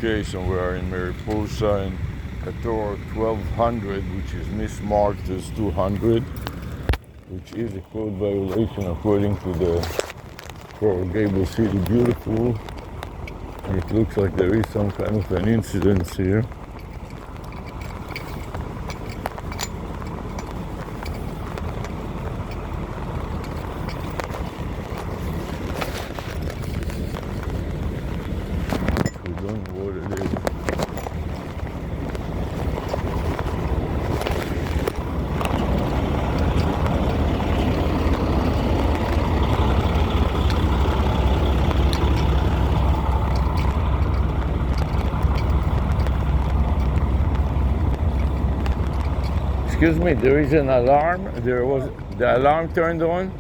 location. We are in Mariposa and at door 1200, which is mismarked as 200, which is a code violation according to the Coral Gable City Beautiful. And it looks like there is some kind of an incident here. We don't know what it is. Excuse me, there is an alarm. There was the alarm turned on,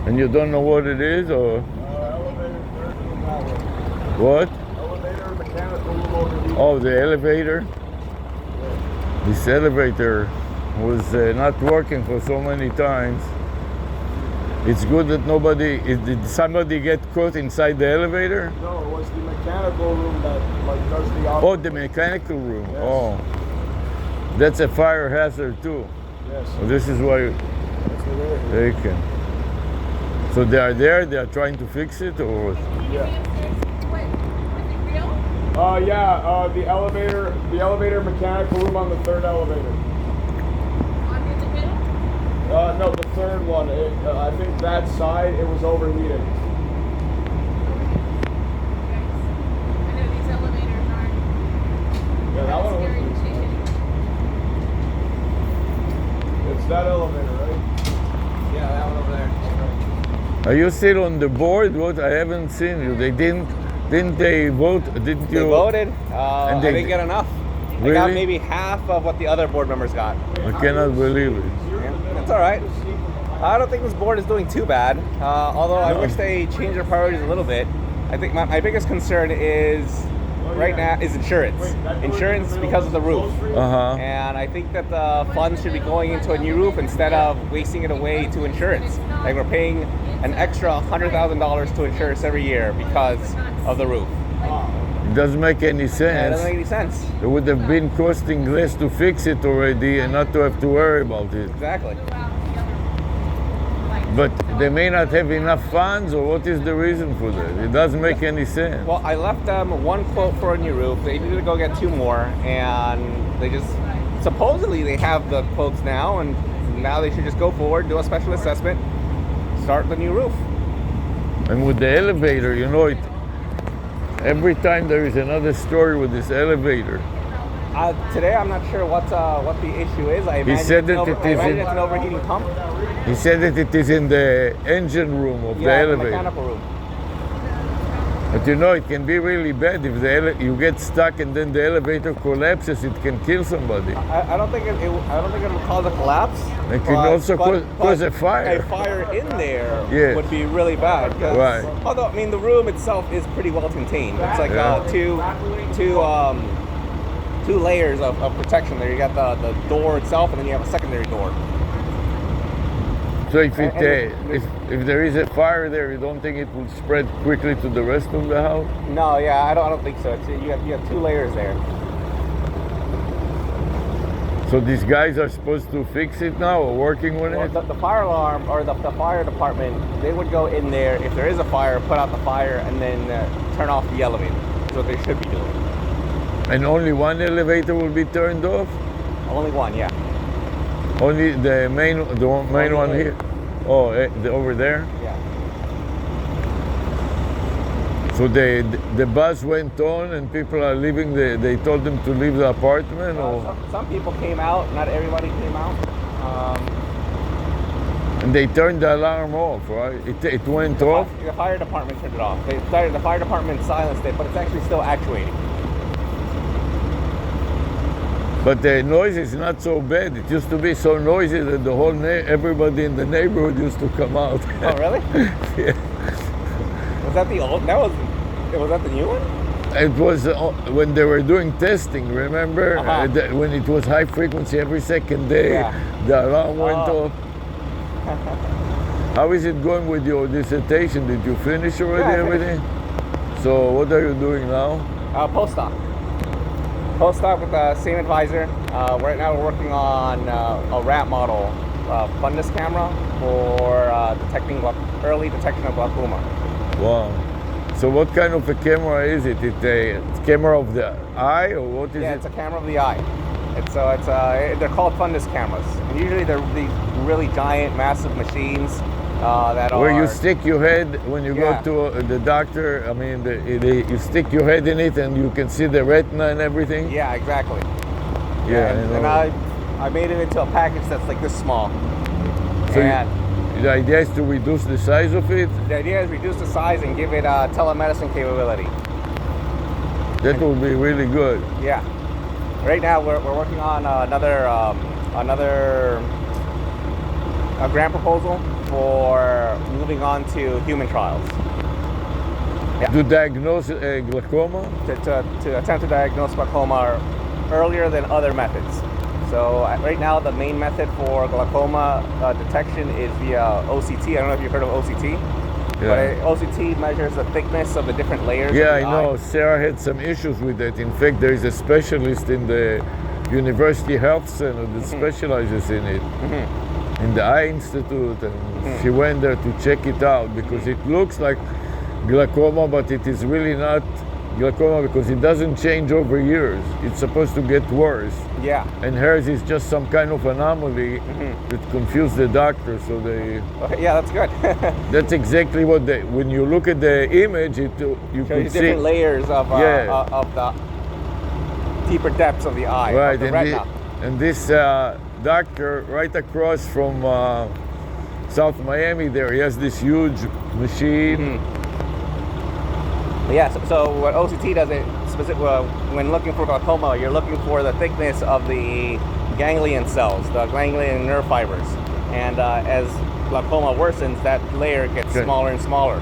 and you don't know what it is, or Elevator, third room that way. what? Elevator, mechanical room over here. Oh, the elevator. This elevator was not working for so many times. It's good that nobody. Did somebody get caught inside the elevator? No, it was the mechanical room that does the Oh, the mechanical room. Yes. Oh, that's a fire hazard too. Yes. Well, this is why That's the way. they can. So they are there. They are trying to fix it, or what? Yeah. The elevator mechanical room on the third elevator. No, the third one. I think that side, it was overheating. Yeah, that one was. It's that elevator, right? Yeah, that one over there. Are you still on the board? What? I haven't seen you. They didn't they vote? Didn't you? They voted. And I they- didn't get enough. I Really? got maybe half of what the other board members got. I cannot believe it. Yeah, that's all right. I don't think this board is doing too bad. Although I wish they changed their priorities a little bit. I think my biggest concern is right now is insurance. Insurance because of the roof. And I think that the funds should be going into a new roof instead of wasting it away to insurance. Like we're paying an extra $100,000 to insurance every year because of the roof. It doesn't make any Yeah, it sense. doesn't make any sense. It would have been costing less to fix it already and not to have to worry about it. Exactly. But they may not have enough funds, or what is the reason for that? It doesn't make any sense. Well, I left them one quote for a new roof. They needed to go get two more, and they just supposedly they have the quotes now, and now they should just go forward, do a special assessment, start the new roof. And with the elevator, you know, every time there is another story with this elevator. Today, I'm not sure what the issue is. I imagine, said that I it is imagine in- it's an overheating pump. He said that it is in the engine room of the Yeah, the elevator. mechanical room. But you know, it can be really bad if you get stuck and then the elevator collapses. It can kill somebody. I don't think it will cause a collapse. It can also cause a fire. A fire in there Yes. would be really bad. 'Cause Right. Although I mean, the room itself is pretty well contained. It's like Yeah. two layers of protection there. You got the door itself, and then you have a secondary door. So if there is a fire there, you don't think it will spread quickly to the rest of the house? No, yeah, I don't think so. You have two layers there. So these guys are supposed to fix it now, or working on Well, it? the fire alarm or the fire department, they would go in there if there is a fire, put out the fire, and then turn off the elevator. That's what they should be doing. And only one elevator will be turned off? Only one, yeah. Only the main one here? Oh, over there? Yeah. So the buzz went on and people are leaving, they told them to leave the apartment? Or? Some people came out, not everybody came out. And they turned the alarm off, right? It went off? The fire department turned it off. The fire department silenced it, but it's actually still actuating. But the noise is not so bad. It used to be so noisy that the whole everybody in the neighborhood used to come out. Oh, really? Yeah. Was that the old? Was that the new one? It was when they were doing testing, remember? Uh-huh. When it was high frequency every second day, Yeah. the alarm went Oh. off. How is it going with your dissertation? Did you finish already Yeah, I finished. everything? So what are you doing now? Postdoc. Postdoc with the same advisor. Right now we're working on a rat model fundus camera for detecting early detection of glaucoma. Wow. So what kind of a camera is it? It's a camera of the eye, or what is it? Yeah, it's a camera of the eye. They're called fundus cameras. And usually they're these really giant, massive machines that Where are... you stick your head when you Yeah. go to the doctor. I mean, you stick your head in it and you can see the retina and everything. Yeah, exactly. Yeah, And I made it into a package that's like this small. So And the idea is to reduce the size of it. the idea is reduce the size and give it telemedicine capability. That will be really good. Yeah. Right now we're working on another grant proposal for moving on to human trials. Yeah. To diagnose glaucoma. To attempt to diagnose glaucoma earlier than other methods. So right now the main method for glaucoma detection is via OCT. I don't know if you've heard of OCT. Yeah. But OCT measures the thickness of the different layers. Yeah, I of the know. eye. Sarah had some issues with that. In fact, there is a specialist in the University Health Center that specializes in it, in the Eye Institute, and she went there to check it out because it looks like glaucoma, but it is really not glaucoma because it doesn't change over years. It's supposed to get worse. Yeah. And hers is just some kind of anomaly that confused the doctor. So they. Okay, yeah, that's good. That's exactly what they. When you look at the image, you Shows can you see. different layers of Yeah. of the deeper depths of the eye, Right, of the and, retina. and this doctor right across from South Miami there, he has this huge machine. Yeah, so what OCT does, when looking for glaucoma, you're looking for the thickness of the ganglion cells, the ganglion nerve fibers. And as glaucoma worsens, that layer gets Okay. smaller and smaller.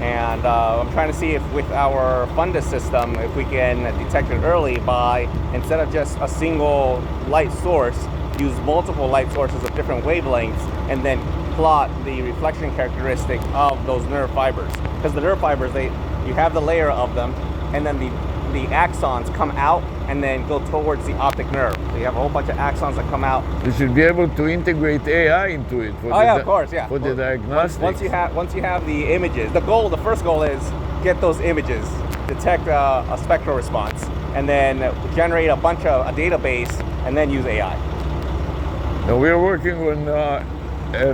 And I'm trying to see if with our fundus system, if we can detect it early by, instead of just a single light source, use multiple light sources of different wavelengths and then plot the reflection characteristic of those nerve fibers. Because the nerve fibers, you have the layer of them, and then the axons come out and then go towards the optic nerve. So you have a whole bunch of axons that come out. You should be able to integrate AI into it. For Of course, yeah. For the diagnostics. Once you have the images, the first goal is get those images, detect a spectral response, and then generate a database, and then use AI. Now we're working on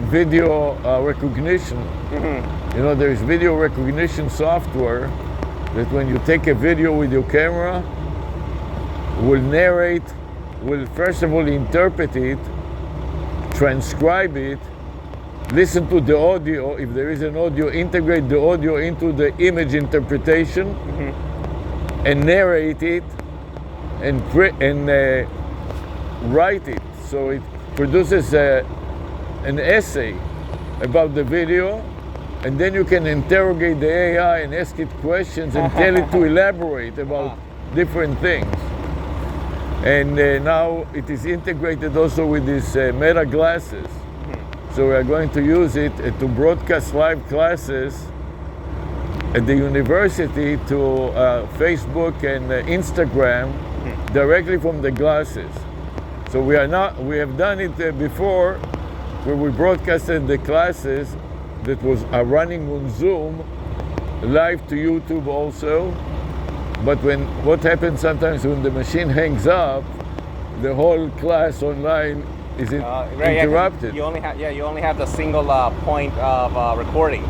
video recognition. You know, there's video recognition software that when you take a video with your camera, will narrate, will first of all interpret it, transcribe it, listen to the audio. If there is an audio, integrate the audio into the image interpretation, and narrate it, and write it. So it produces an essay about the video, and then you can interrogate the AI and ask it questions and tell it to elaborate about different things. And now it is integrated also with these Meta glasses. So we are going to use it to broadcast live classes at the university to Facebook and Instagram directly from the glasses. So we have done it before, where we broadcasted the classes that was running on Zoom, live to YouTube also. But what happens sometimes when the machine hangs up, the whole class online is interrupted. You only have the single point of recording.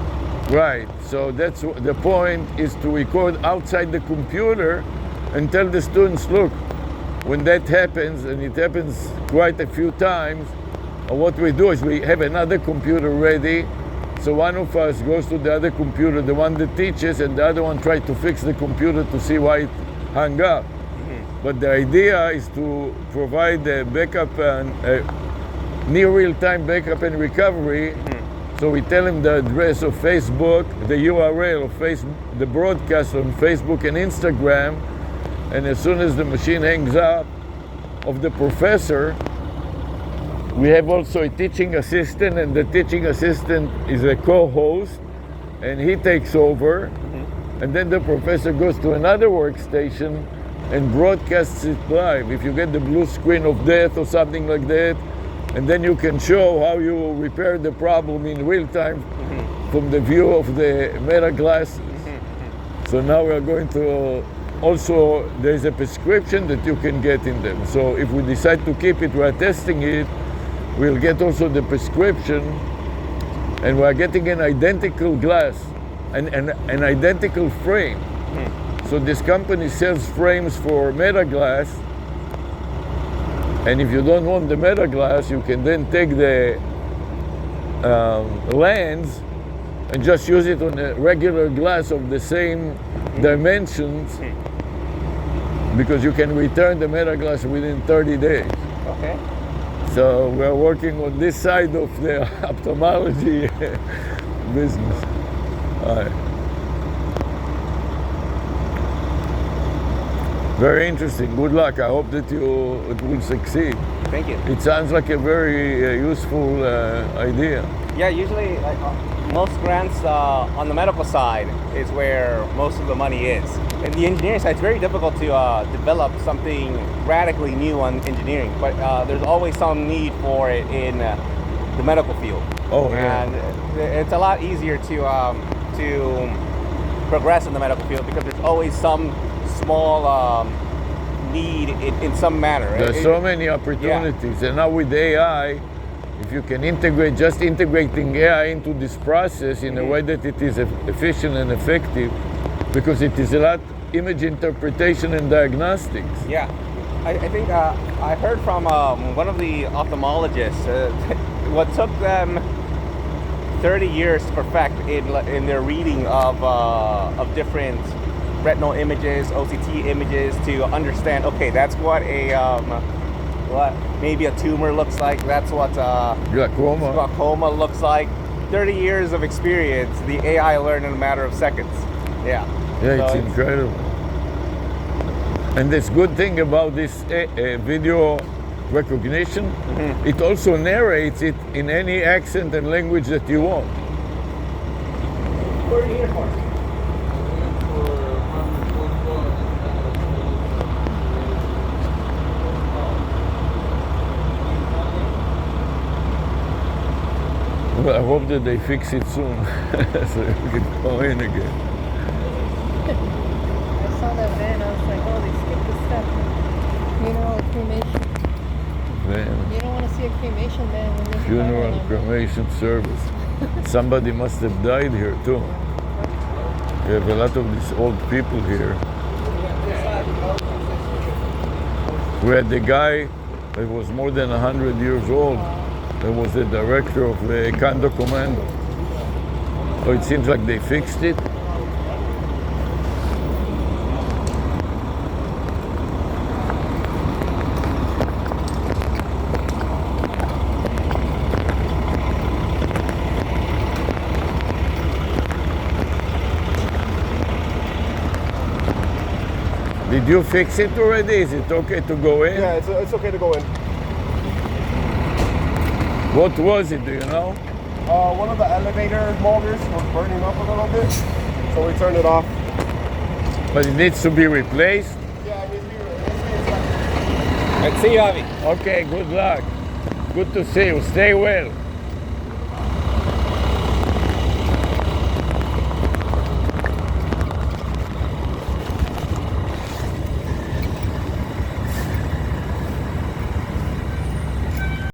Right. So that's the point, is to record outside the computer and tell the students, look, when that happens, and it happens quite a few times, what we do is we have another computer ready. So one of us goes to the other computer, the one that teaches, and the other one tries to fix the computer to see why it hung up. But the idea is to provide a backup and near real-time backup and recovery. So we tell them the address of Facebook, the URL of Facebook, the broadcast on Facebook and Instagram, and as soon as the machine hangs up of the professor, we have also a teaching assistant, and the teaching assistant is a co-host, and he takes over. and then the professor goes to another workstation and broadcasts it live. If you get the blue screen of death or something like that, and then you can show how you repair the problem in real time from the view of the meta glasses. So now we are going to also, there's a prescription that you can get in them. So if we decide to keep it, we're testing it, we'll get also the prescription, and we're getting an identical glass, an identical frame. So this company sells frames for meta glass, and if you don't want the meta glass, you can then take the lens and just use it on a regular glass of the same dimensions, because you can return the meta glass within 30 days. Okay. So we're working on this side of the ophthalmology business. All right. Very interesting. Good luck. I hope that it will succeed. Thank you. It sounds like a very useful idea. Yeah, usually most grants on the medical side is where most of the money is. In the engineering side, it's very difficult to develop something radically new on engineering, but there's always some need for it in the medical field. Oh, yeah. And it's a lot easier to progress in the medical field because there's always some small need in some manner. There's so many opportunities, and now with AI, if you can integrate, just integrating AI into this process in a way that it is efficient and effective, because it is a lot image interpretation and diagnostics. Yeah, I think I heard from one of the ophthalmologists what took them 30 years to perfect in their reading of different retinal images, OCT images, to understand, okay, that's what what maybe a tumor looks like, that's what glaucoma looks like. 30 years of experience, the AI learned in a matter of seconds. Yeah. Yeah, so it's incredible. And this good thing about this video recognition, it also narrates it in any accent and language that you want. What are you here for? Well, I hope that they fix it soon, so we can go in again. I saw that van, I was like, oh, they skipped the step. Funeral cremation. Man. You don't want to see a cremation van when there's Funeral a cremation service. Somebody must have died here too. We have a lot of these old people here. We had the guy that was more than 100 years old. That was the director of the Condo Commando. So it seems like they fixed it. Did you fix it already? Is it okay to go in? Yeah, it's okay to go in. What was it, do you know? One of the elevator motors was burning up a little bit, so we turned it off. But it needs to be replaced? Yeah, it needs to be replaced. Let's see you, Avi. Okay, good luck. Good to see you. Stay well.